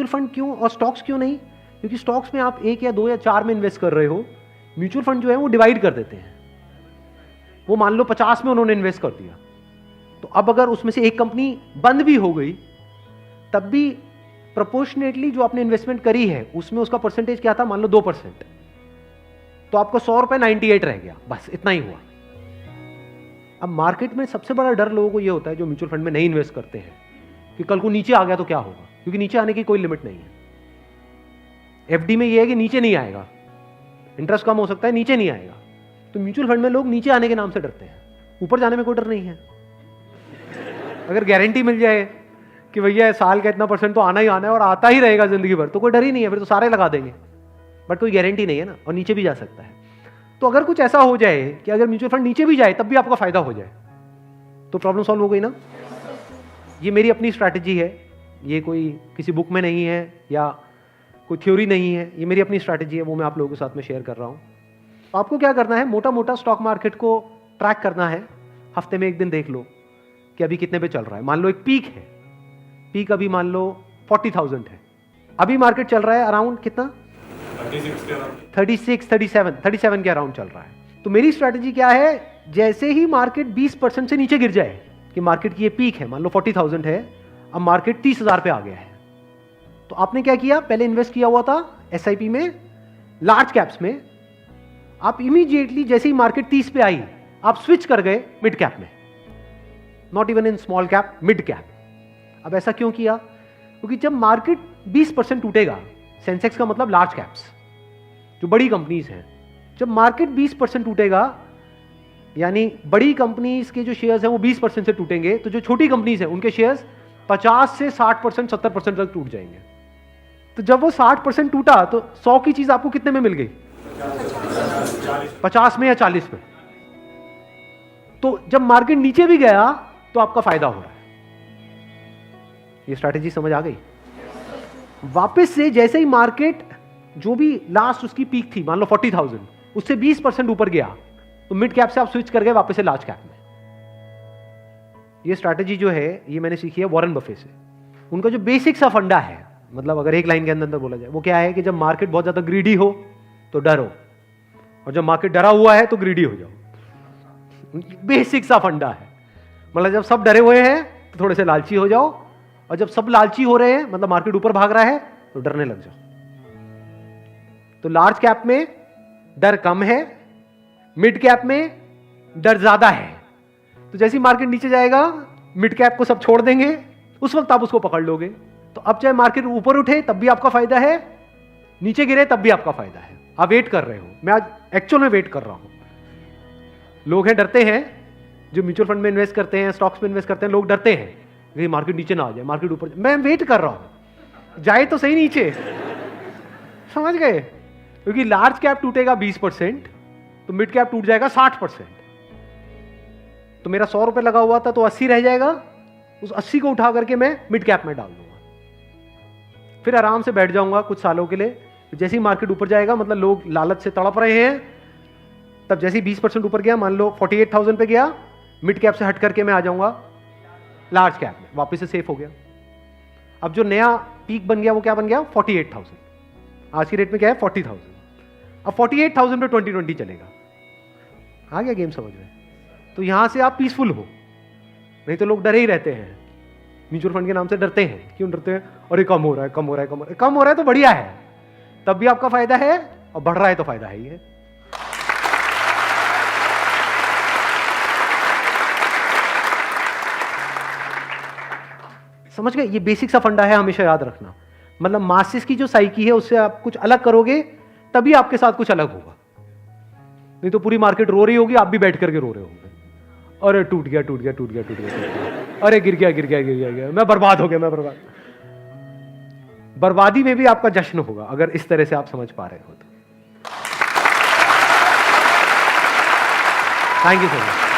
Fund क्यों और stocks क्यों नहीं? क्योंकि स्टॉक्स में आप 1 या 2 या 4 में इन्वेस्ट कर रहे हो, म्यूचुअल फंड जो है वो डिवाइड कर देते हैं। वो मान लो 50 में उन्होंने इन्वेस्ट कर दिया, तो अब अगर उसमें से एक कंपनी बंद भी हो गई, तब भी प्रोपोर्शनेटली जो आपने इन्वेस्टमेंट करी है उसमें उसका परसेंटेज क्या था, मान लो 2%, तो आपको 100 रुपए 98 रह गया, बस इतना ही हुआ। अब मार्केट में सबसे बड़ा डर लोगों को यह होता है जो म्यूचुअल फंड में नहीं इन्वेस्ट करते हैं कि कल को नीचे आ गया तो क्या होगा, क्योंकि नीचे आने की कोई लिमिट नहीं है। एफडी में यह है कि नीचे नहीं आएगा, इंटरेस्ट कम हो सकता है, नीचे नहीं आएगा। तो म्यूचुअल फंड में लोग नीचे आने के नाम से डरते हैं, ऊपर जाने में कोई डर नहीं है। अगर गारंटी मिल जाए कि भैया साल का इतना % तो आना ही आना है और आता ही रहेगा जिंदगी भर, तो कोई डर ही नहीं है, फिर तो सारे लगा देंगे। बट कोई गारंटी नहीं है ना, और नीचे भी जा सकता है। तो अगर कुछ ऐसा हो जाए कि अगर म्यूचुअल फंड नीचे भी जाए तब भी आपका फायदा हो जाए, तो प्रॉब्लम सॉल्व हो गई ना। ये मेरी अपनी स्ट्रैटेजी है, ये कोई किसी बुक में नहीं है या कोई थ्योरी नहीं है, ये मेरी अपनी स्ट्रैटेजी है, वो मैं आप लोगों के साथ में शेयर कर रहा हूँ। आपको क्या करना है, मोटा मोटा स्टॉक मार्केट को ट्रैक करना है। हफ्ते में एक दिन देख लो कि अभी कितने पे चल रहा है। मान लो एक पीक है, पीक अभी मान लो 40,000 है, अभी मार्केट चल रहा है अराउंड कितना, 37 के अराउंड चल रहा है। तो मेरी स्ट्रैटेजी क्या है, जैसे ही मार्केट 20% से नीचे गिर जाए कि मार्केट की ये पीक है, मान लो 40,000 है, अब मार्केट 30,000 पे आ गया है, तो आपने क्या किया, पहले इन्वेस्ट किया हुआ था एसआईपी में लार्ज कैप्स में, आप इमीडिएटली जैसे ही मार्केट 30 पे आई आप स्विच कर गए मिड कैप में, not even in small cap, mid cap. अब ऐसा क्यों किया, क्योंकि जब मार्केट 20% टूटेगा, सेंसेक्स का मतलब लार्ज कैप्स जो बड़ी कंपनीज हैं, जब मार्केट 20% टूटेगा यानी बड़ी कंपनीज के जो शेयर्स हैं वो 20% से टूटेंगे, तो जो छोटी कंपनीज हैं उनके शेयर्स 50 से 60%, 70% तक टूट जाएंगे। तो जब वो 60% टूटा तो 100 की चीज आपको कितने में मिल गई, 50 में या 40 में। तो जब मार्केट नीचे भी गया तो आपका फायदा हो रहा है। ये स्ट्रैटेजी समझ आ गई। वापस से जैसे ही मार्केट जो भी लास्ट उसकी पीक थी, मान लो 40,000, उससे 20% ऊपर गया, तो मिड कैप से आप स्विच कर गए वापस से लार्ज कैप में। ये स्ट्रैटेजी जो है ये मैंने सीखी है वॉरेन बफे से। उनका जो बेसिक सा फंडा है, मतलब अगर एक लाइन के अंदर बोला जाए, वो क्या है कि जब मार्केट बहुत ज्यादा ग्रीडी हो तो डरो, और जब मार्केट डरा हुआ है तो ग्रीडी हो जाओ। बेसिक सा फंडा है, मतलब जब सब डरे हुए हैं तो थोड़े से लालची हो जाओ, और जब सब लालची हो रहे हैं, मतलब मार्केट ऊपर भाग रहा है, तो डरने लग जाओ। तो लार्ज कैप में डर कम है, मिड कैप में डर ज्यादा है। तो जैसे ही मार्केट नीचे जाएगा मिड कैप को सब छोड़ देंगे, उस वक्त आप उसको पकड़ लोगे। तो अब चाहे मार्केट ऊपर उठे तब भी आपका फायदा है, नीचे गिरे तब भी आपका फायदा है। आप वेट कर रहे हो, मैं आज एक्चुअल में वेट कर रहा हूं। लोग हैं डरते हैं, जो म्यूचुअल फंड में इन्वेस्ट करते हैं, स्टॉक्स में इन्वेस्ट करते हैं, लोग डरते हैं कि मार्केट नीचे ना आ जाए, मार्केट ऊपर। मैं वेट कर रहा हूं, जाए तो सही नीचे, समझ गए। क्योंकि लार्ज कैप टूटेगा 20%, तो मिड कैप टूट जाएगा 60%। तो मेरा 100 रुपए लगा हुआ था तो 80 रह जाएगा, उस 80 को उठा करके मैं मिड कैप में डाल दूंगा, फिर आराम से बैठ जाऊंगा कुछ सालों के लिए। जैसे ही मार्केट ऊपर जाएगा, मतलब लोग लालच से तड़प रहे हैं, तब जैसे ही 20% ऊपर गया, मान लो 48,000 पे गया, मिड कैप से हट करके मैं आ जाऊंगा लार्ज कैप में, वापस से सेफ हो गया। अब जो नया पीक बन गया वो क्या बन गया, 48,000। आज की रेट में क्या है, 40,000। अब 48,000 पे 2020 चलेगा। आ गया गेम समझ में। तो यहां से आप पीसफुल हो, नहीं तो लोग डरे ही रहते हैं, म्यूचुअल फंड के नाम से डरते हैं। क्यों डरते हैं, अरे कम हो रहा है, कम हो रहा है, कम हो रहा है। कम हो रहा है तो बढ़िया है, तब भी आपका फायदा है, और बढ़ रहा है तो फायदा है ही है। समझ गए, ये बेसिक सा फंडा है, हमेशा याद रखना। मतलब मासिस की जो साइकी है उससे आप कुछ अलग करोगे तभी आपके साथ कुछ अलग होगा, नहीं तो पूरी मार्केट रो रही होगी, आप भी बैठ करके रो रहे होंगे, अरे टूट गया टूट गया टूट गया टूट गया, अरे गिर गया गिर गया गिर गया गिर, मैं बर्बाद हो गया, मैं बर्बाद। बर्बादी में भी आपका जश्न होगा अगर इस तरह से आप समझ पा रहे हो तो। Thank you so much.